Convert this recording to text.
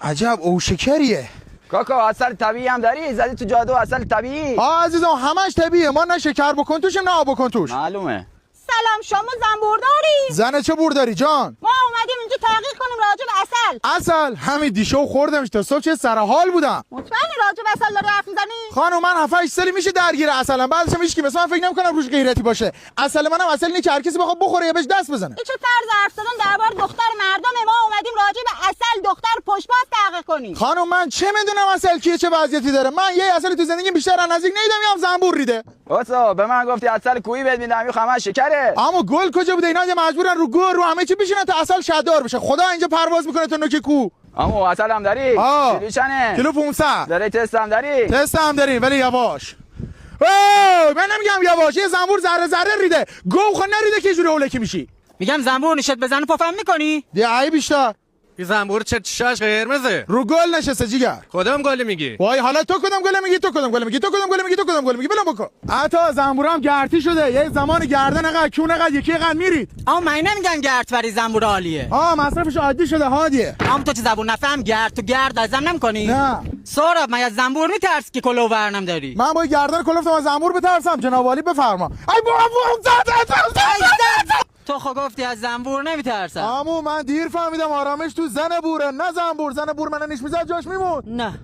عجب او شکریه. کاکا اصل طبیعی هم داری؟ زدی تو جادو اصل طبیعی؟ عزیزم همش طبیعیه، ما نه شکر بکن توش نه آب بکن توش. معلومه. سلام، شما زنبور داری؟ زنه چه بور داری جان؟ ما اومدیم اینجا تحقیق کنیم راجع به اصل. اصل همین دیشو خوردمش تا صبح چه سر حال بودم. مطمئنی راجع به اصل داری حرف میزنی؟ خانم من 7 8 سالی میشه درگیر اصلم، بعدش هم هیچ کی مثلا من فکر نمی‌کنم روش غیرتی باشه. اصل منم اصل اینه که هر کسی بخواد بخوره یا بهش دست بزنه. این چه طرز حرف زدن درباره دختر مردمه؟ ما اومدیم راجع به اصل دختر پشت باز تحقیق کنیم. خانم من چه میدونم اصل کیه چه وضعیتی داره؟ من یه اصل تو زندگی بیشتر از نزدیک ندیدم، یا هم زنبور ریده. واسه به من گفتی اصل کویی بهت میدم، میخوام همش شکره. اما گل کجا بوده؟ اینا مجبورن رو گل رو همه چی بشینن تا اصل شدار بشه. خدا اینجا پرواز میکنه تا نوک کو. اما اصل هم داری؟ کیلو چنه؟ کیلو 500. داری تست هم داری؟ تست هم داریم ولی یواش. اوه من نمیگم یواش، یه زنبور ذره ذره ریده. گو خو نریده که جوری اولکی میشی. میگم زنبور نشت بزنه پفم میکنی؟ دی ای بیشتر. این زنبور چه چشاش قرمزه؟ رو گل نشسته جیگر. کدوم گلی میگی؟ وای حالا تو کدوم گل میگی؟ تو کدوم گل میگی؟ تو کدوم گل میگی؟ تو کدوم گل میگی؟ بلم بکن. حتی زنبورم گرتی شده. یه زمان گردن انقدر کون انقدر یکی انقدر میرید. اما من نمیگم گرد بری زنبور عالیه. مصرفش عادی شده هادیه. اما تو چه زبون نفهم گرد تو گرد ازم نمیکنی؟ نه. سهراب من از زنبور میترسی که کلو ورنم داری؟ من با گردن کلفتم از زنبور بترسم جناب عالی بفرما. ای تو خود گفتی از زنبور نمیترسم. عمو من دیر فهمیدم آرامش تو زن بوره نه زنبور. زن بور منو نیش میزد جاش میمون. نه